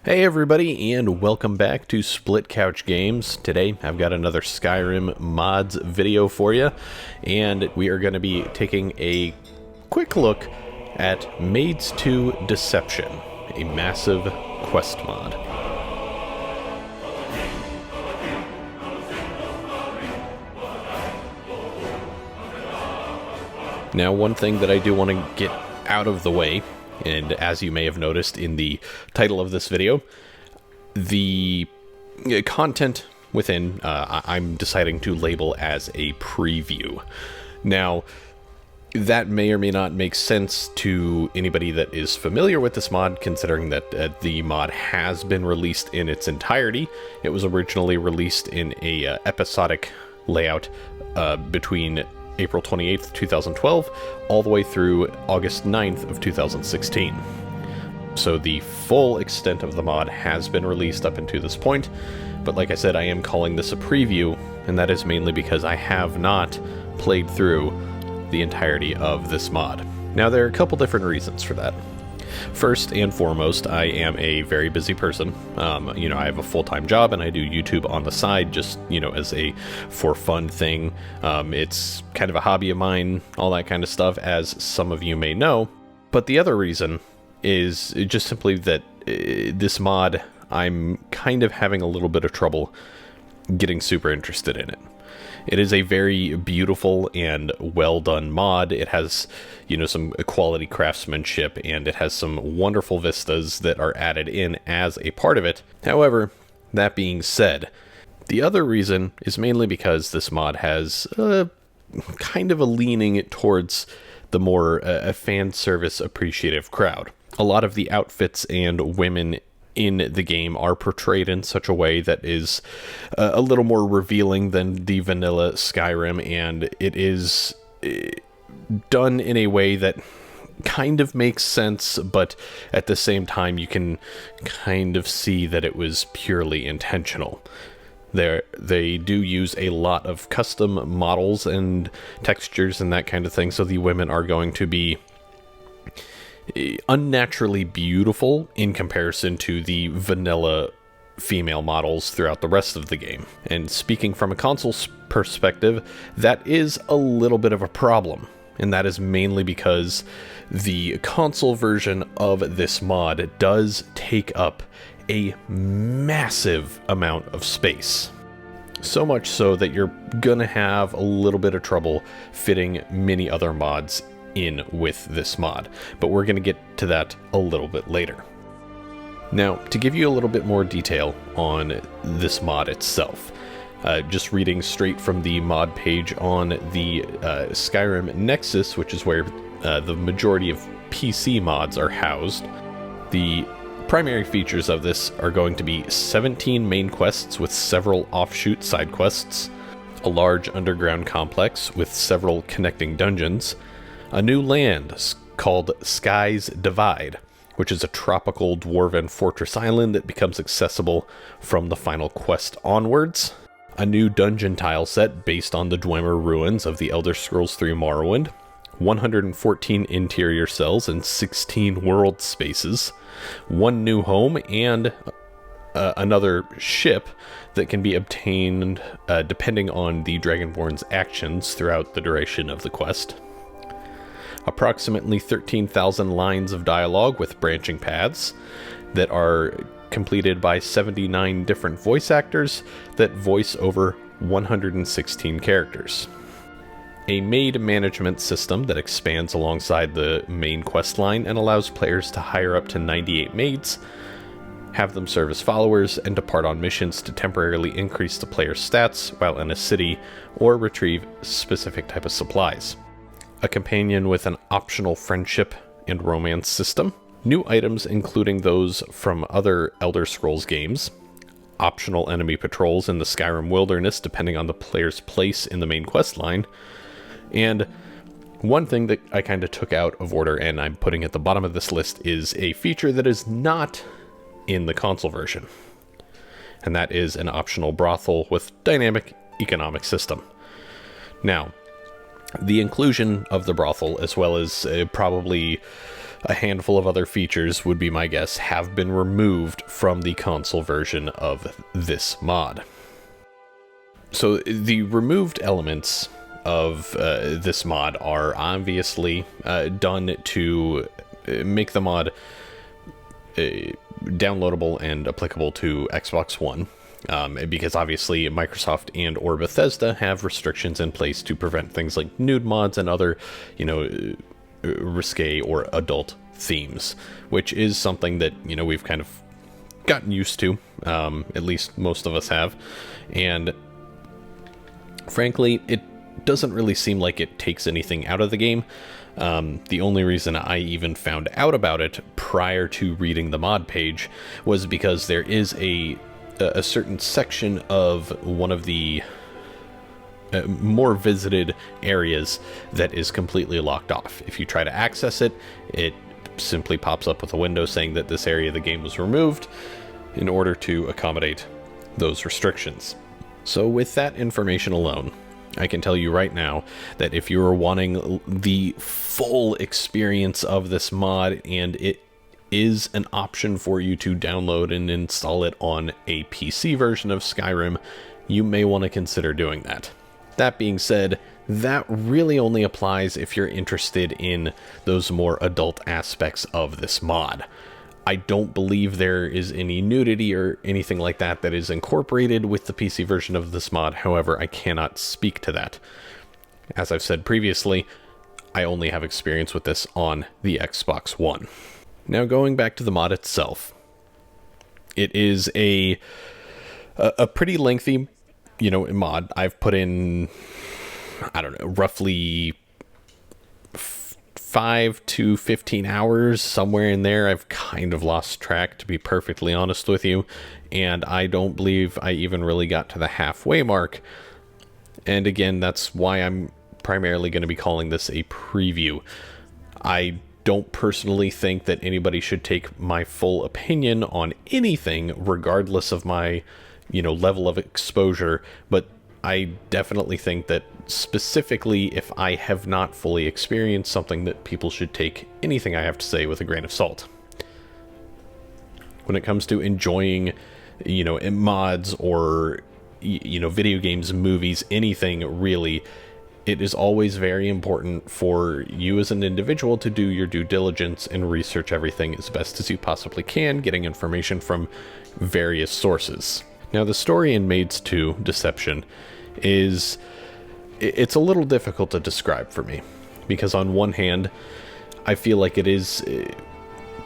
Hey everybody, and welcome back to Split Couch Games. Today I've got another Skyrim mods video for you, and we are going to be taking a quick look at Maids 2 Deception, a massive quest mod. Now, one thing that I do want to get out of the way, and as you may have noticed in the title of this video, the content within I'm deciding to label as a preview. Now, that may or may not make sense to anybody that is familiar with this mod, considering that the mod has been released in its entirety. It was originally released in a episodic layout between April 28th, 2012, all the way through August 9th of 2016. So the full extent of the mod has been released up until this point, but like I said, I am calling this a preview, and that is mainly because I have not played through the entirety of this mod. Now, there are a couple different reasons for that. First and foremost, I am a very busy person. I have a full-time job and I do YouTube on the side just, as a for fun thing. It's kind of a hobby of mine, all that kind of stuff, as some of you may know. But the other reason is just simply that this mod, I'm kind of having a little bit of trouble getting super interested in it. It is a very beautiful and well done mod. It has, some quality craftsmanship, and it has some wonderful vistas that are added in as a part of it. However, that being said, the other reason is mainly because this mod has kind of a leaning towards the more fan service appreciative crowd. A lot of the outfits and women in the game are portrayed in such a way that is a little more revealing than the vanilla Skyrim, and it is done in a way that kind of makes sense, but at the same time you can kind of see that it was purely intentional. They do use a lot of custom models and textures and that kind of thing, so the women are going to be unnaturally beautiful in comparison to the vanilla female models throughout the rest of the game. And speaking from a console's perspective, that is a little bit of a problem. And that is mainly because the console version of this mod does take up a massive amount of space. So much so that you're gonna have a little bit of trouble fitting many other mods in with this mod, but we're going to get to that a little bit later. Now, to give you a little bit more detail on this mod itself, just reading straight from the mod page on the Skyrim Nexus, which is where the majority of PC mods are housed, the primary features of this are going to be 17 main quests with several offshoot side quests, a large underground complex with several connecting dungeons, a new land called Sky's Divide, which is a tropical dwarven fortress island that becomes accessible from the final quest onwards, a new dungeon tile set based on the Dwemer ruins of the Elder Scrolls III Morrowind, 114 interior cells and 16 world spaces, one new home, and another ship that can be obtained depending on the Dragonborn's actions throughout the duration of the quest. Approximately 13,000 lines of dialogue with branching paths that are completed by 79 different voice actors that voice over 116 characters. A maid management system that expands alongside the main quest line and allows players to hire up to 98 maids, have them serve as followers, and depart on missions to temporarily increase the player's stats while in a city or retrieve specific type of supplies. A companion with an optional friendship and romance system, new items including those from other Elder Scrolls games, optional enemy patrols in the Skyrim wilderness depending on the player's place in the main quest line, and one thing that I kind of took out of order and I'm putting at the bottom of this list is a feature that is not in the console version, and that is an optional brothel with dynamic economic system. Now, the inclusion of the brothel, as well as probably a handful of other features, would be my guess, have been removed from the console version of this mod. So the removed elements of this mod are obviously done to make the mod downloadable and applicable to Xbox One, because obviously Microsoft and or Bethesda have restrictions in place to prevent things like nude mods and other, risque or adult themes, which is something that, we've kind of gotten used to, at least most of us have, and frankly, it doesn't really seem like it takes anything out of the game. The only reason I even found out about it prior to reading the mod page was because there is a certain section of one of the more visited areas that is completely locked off. If you try to access it, it simply pops up with a window saying that this area of the game was removed in order to accommodate those restrictions. So with that information alone, I can tell you right now that if you are wanting the full experience of this mod, and it is an option for you to download and install it on a PC version of Skyrim, you may want to consider doing that. That being said, that really only applies if you're interested in those more adult aspects of this mod. I don't believe there is any nudity or anything like that that is incorporated with the PC version of this mod. However, I cannot speak to that. As I've said previously, I only have experience with this on the Xbox One. Now, going back to the mod itself, it is a pretty lengthy, mod. I've put in, I don't know, roughly 5 to 15 hours, somewhere in there. I've kind of lost track, to be perfectly honest with you, and I don't believe I even really got to the halfway mark. And again, that's why I'm primarily going to be calling this a preview. I don't personally think that anybody should take my full opinion on anything, regardless of my, level of exposure, but I definitely think that specifically if I have not fully experienced something, that people should take anything I have to say with a grain of salt. When it comes to enjoying, mods or, video games, movies, anything really, it is always very important for you as an individual to do your due diligence and research everything as best as you possibly can, getting information from various sources. Now, the story in Maids 2, Deception, it's a little difficult to describe for me, because on one hand, I feel like it is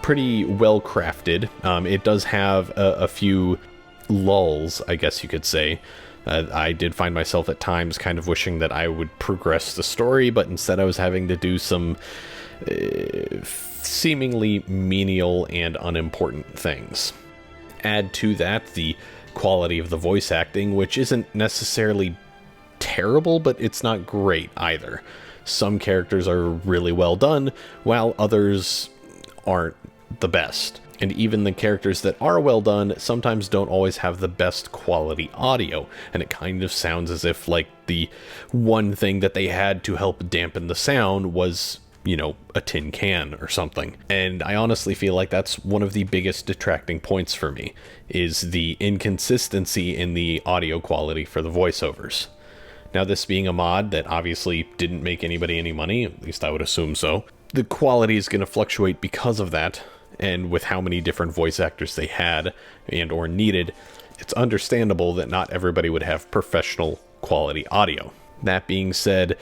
pretty well crafted. It does have a few lulls, I guess you could say. I did find myself at times kind of wishing that I would progress the story, but instead I was having to do some seemingly menial and unimportant things. Add to that the quality of the voice acting, which isn't necessarily terrible, but it's not great either. Some characters are really well done, while others aren't the best. And even the characters that are well done sometimes don't always have the best quality audio, and it kind of sounds as if like the one thing that they had to help dampen the sound was, a tin can or something. And I honestly feel like that's one of the biggest detracting points for me, is the inconsistency in the audio quality for the voiceovers. Now, this being a mod that obviously didn't make anybody any money, at least I would assume so, the quality is going to fluctuate because of that, and with how many different voice actors they had and or needed, it's understandable that not everybody would have professional quality audio. That being said,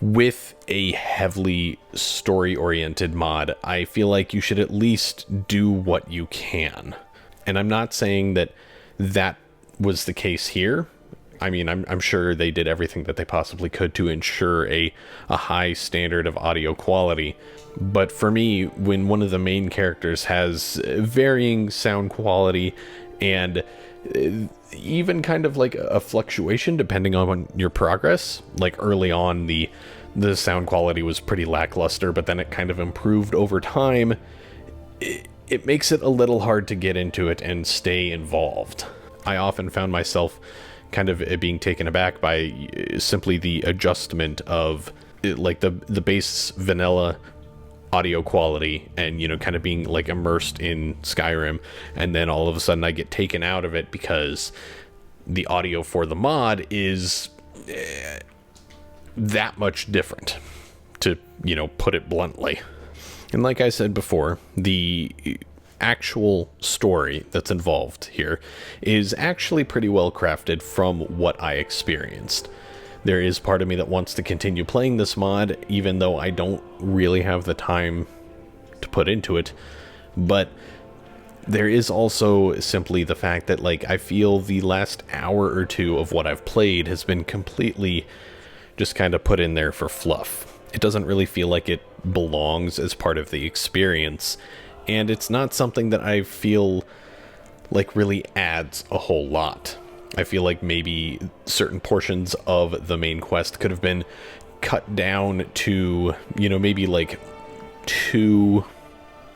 with a heavily story-oriented mod, I feel like you should at least do what you can. And I'm not saying that that was the case here. I mean, I'm sure they did everything that they possibly could to ensure a high standard of audio quality. But for me, when one of the main characters has varying sound quality and even kind of like a fluctuation depending on your progress, like early on the sound quality was pretty lackluster, but then it kind of improved over time, it makes it a little hard to get into it and stay involved. I often found myself kind of being taken aback by simply the adjustment of like the base vanilla audio quality and, you know, kind of being like immersed in Skyrim, and then all of a sudden I get taken out of it because the audio for the mod is that much different, to, you know, put it bluntly. And like I said before, the actual story that's involved here is actually pretty well crafted from what I experienced. There is part of me that wants to continue playing this mod, even though I don't really have the time to put into it. But there is also simply the fact that, like, I feel the last hour or two of what I've played has been completely just kind of put in there for fluff. It doesn't really feel like it belongs as part of the experience, and it's not something that I feel like really adds a whole lot. I feel like maybe certain portions of the main quest could have been cut down to, you know, maybe like 2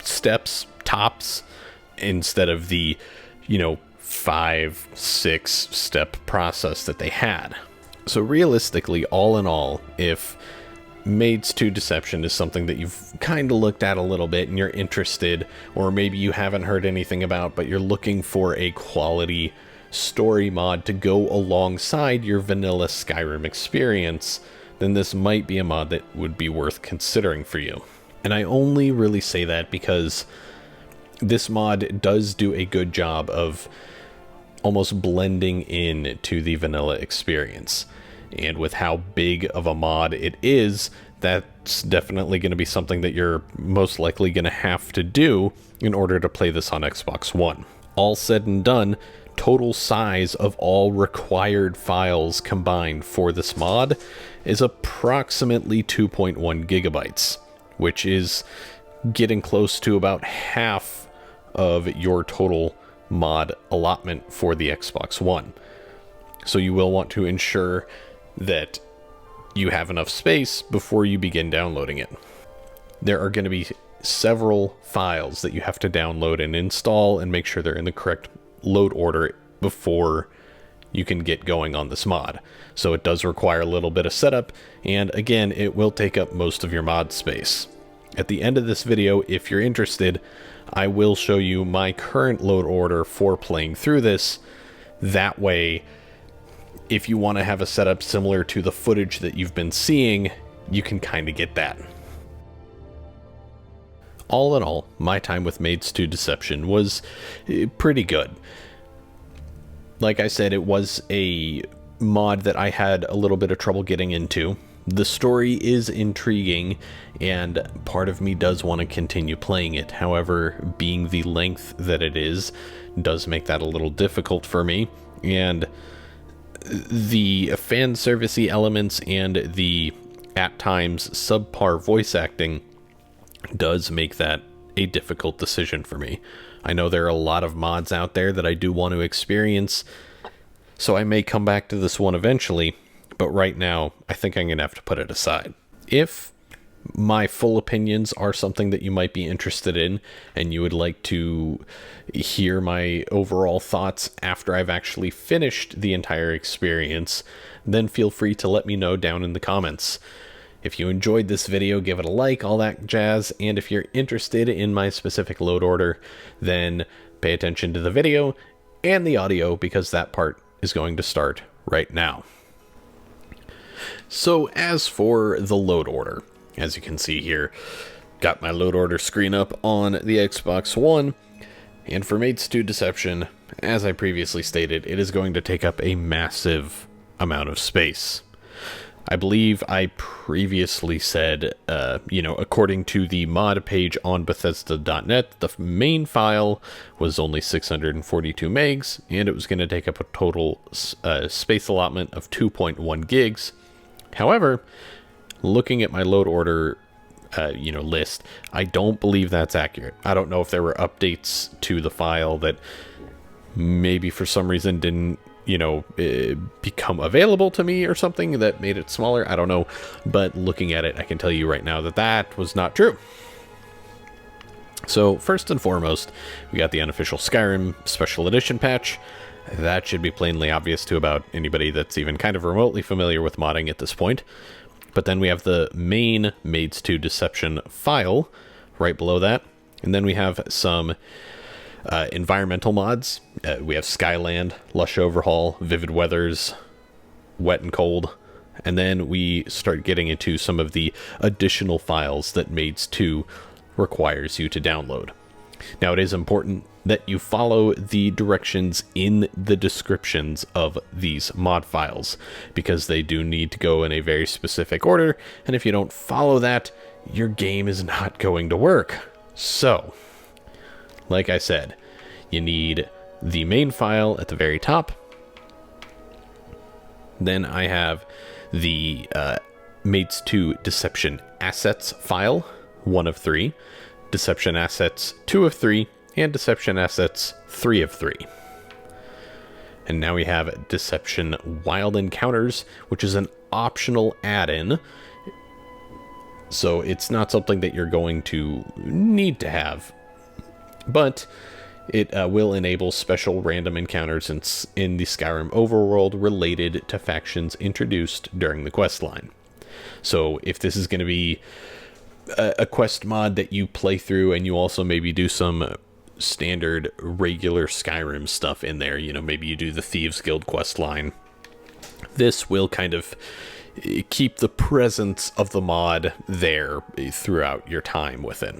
steps tops, instead of the, you know, 5-6 step process that they had. So realistically, all in all, if Maids 2 Deception is something that you've kind of looked at a little bit and you're interested, or maybe you haven't heard anything about, but you're looking for a quality story mod to go alongside your vanilla Skyrim experience, then this might be a mod that would be worth considering for you. And I only really say that because this mod does do a good job of almost blending in to the vanilla experience. And with how big of a mod it is, that's definitely going to be something that you're most likely going to have to do in order to play this on Xbox One. All said and done, total size of all required files combined for this mod is approximately 2.1 gigabytes, which is getting close to about half of your total mod allotment for the Xbox One. So you will want to ensure that you have enough space before you begin downloading it. There are going to be several files that you have to download and install and make sure they're in the correct load order before you can get going on this mod. So it does require a little bit of setup, and again, it will take up most of your mod space. At the end of this video, if you're interested, I will show you my current load order for playing through this. That way, if you want to have a setup similar to the footage that you've been seeing, you can kind of get that. All in all, my time with Maids 2 Deception was pretty good. Like I said, it was a mod that I had a little bit of trouble getting into. The story is intriguing, and part of me does want to continue playing it. However, being the length that it is does make that a little difficult for me, and the fan servicey elements and the, at times, subpar voice acting does make that a difficult decision for me. I know there are a lot of mods out there that I do want to experience, so I may come back to this one eventually, but right now, I think I'm going to have to put it aside. If my full opinions are something that you might be interested in, and you would like to hear my overall thoughts after I've actually finished the entire experience, then feel free to let me know down in the comments. If you enjoyed this video, give it a like, all that jazz, and if you're interested in my specific load order, then pay attention to the video and the audio, because that part is going to start right now. So as for the load order, as you can see here, got my load order screen up on the Xbox One, and for Maids 2 Deception, as I previously stated, it is going to take up a massive amount of space. I believe I previously said, according to the mod page on Bethesda.net, the main file was only 642 megs, and it was going to take up a total space allotment of 2.1 gigs. However, looking at my load order, list, I don't believe that's accurate. I don't know if there were updates to the file that maybe for some reason didn't, become available to me or something that made it smaller. I don't know, but looking at it, I can tell you right now that that was not true. So first and foremost, we got the unofficial Skyrim Special Edition patch. That should be plainly obvious to about anybody that's even kind of remotely familiar with modding at this point. But then we have the main Maids 2 Deception file, right below that. And then we have some environmental mods. We have Skyland, Lush Overhaul, Vivid Weathers, Wet and Cold. And then we start getting into some of the additional files that Maids 2 requires you to download. Now, it is important that you follow the directions in the descriptions of these mod files, because they do need to go in a very specific order, and if you don't follow that, your game is not going to work. So, like I said, you need the main file at the very top. Then I have the Maids 2 Deception Assets file, 1 of 3, Deception Assets 2 of 3, and Deception Assets 3 of 3. And now we have Deception Wild Encounters, which is an optional add-in. So it's not something that you're going to need to have, but it will enable special random encounters in the Skyrim overworld related to factions introduced during the quest line. So if this is going to be a quest mod that you play through, and you also maybe do some standard regular Skyrim stuff in there, you know, maybe you do the Thieves Guild quest line, this will kind of keep the presence of the mod there throughout your time with it.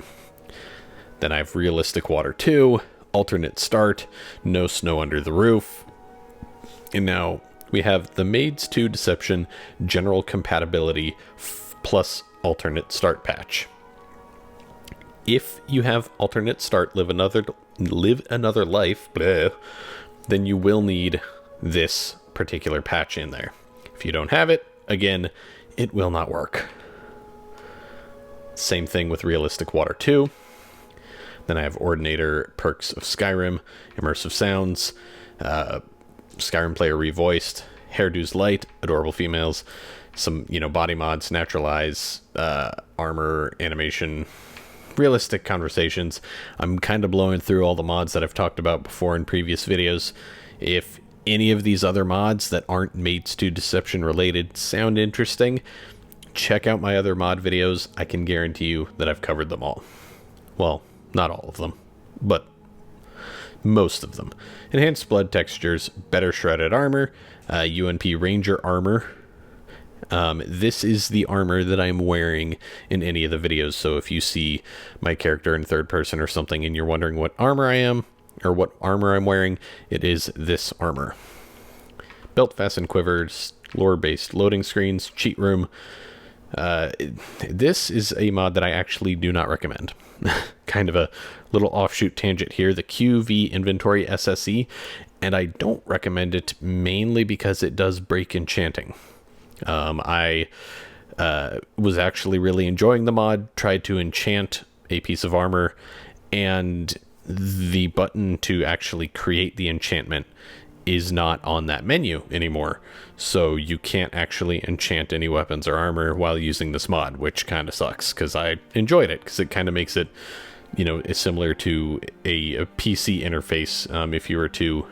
Then I have Realistic Water 2, Alternate Start, No Snow Under the Roof. And now we have the Maids 2 Deception General Compatibility plus Alternate Start patch. If you have Alternate Start, live another life, bleh, then you will need this particular patch in there. If you don't have it, again, it will not work. Same thing with Realistic Water 2. Then I have Ordinator Perks of Skyrim, Immersive Sounds, Skyrim Player Revoiced, Hairdo's Light, Adorable Females, some, you know, body mods, Naturalize, armor, animation, realistic conversations. I'm kind of blowing through all the mods that I've talked about before in previous videos. If any of these other mods that aren't Maids 2 Deception related sound interesting, check out my other mod videos. I can guarantee you that I've covered them all. Well, not all of them, but most of them. Enhanced blood textures, better shredded armor, UNP Ranger armor. This is the armor that I'm wearing in any of the videos, so if you see my character in third person or something and you're wondering what armor I am, or what armor I'm wearing, it is this armor. Belt fastened quivers, lore-based loading screens, cheat room. This is a mod that I actually do not recommend. Kind of a little offshoot tangent here, the QV Inventory SSE, and I don't recommend it mainly because it does break enchanting. I was actually really enjoying the mod, tried to enchant a piece of armor, and the button to actually create the enchantment is not on that menu anymore. So you can't actually enchant any weapons or armor while using this mod, which kind of sucks, because I enjoyed it, because it kind of makes it, you know, similar to a PC interface if you were to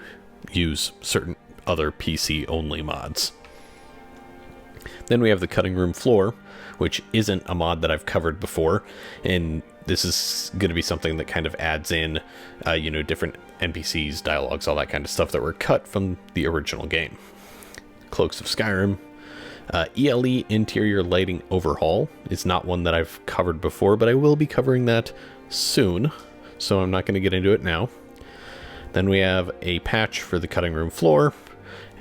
use certain other PC only mods. Then we have the cutting room floor, which isn't a mod that I've covered before, and this is going to be something that kind of adds in, you know, different NPCs, dialogues, all that kind of stuff that were cut from the original game. Cloaks of Skyrim. ELE Interior Lighting Overhaul is not one that I've covered before, but I will be covering that soon, so I'm not going to get into it now. Then we have a patch for the cutting room floor,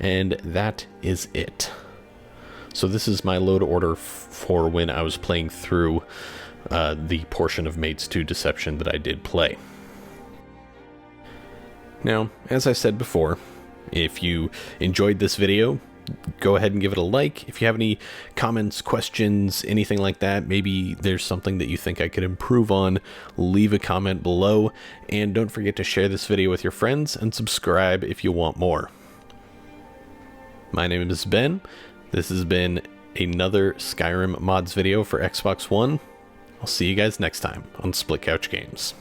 and that is it. So this is my load order for when I was playing through the portion of Maids 2 Deception that I did play. Now, as I said before, if you enjoyed this video, go ahead and give it a like. If you have any comments, questions, anything like that, maybe there's something that you think I could improve on, leave a comment below, and don't forget to share this video with your friends and subscribe if you want more. My name is Ben. This has been another Skyrim mods video for Xbox One. I'll see you guys next time on Split Couch Games.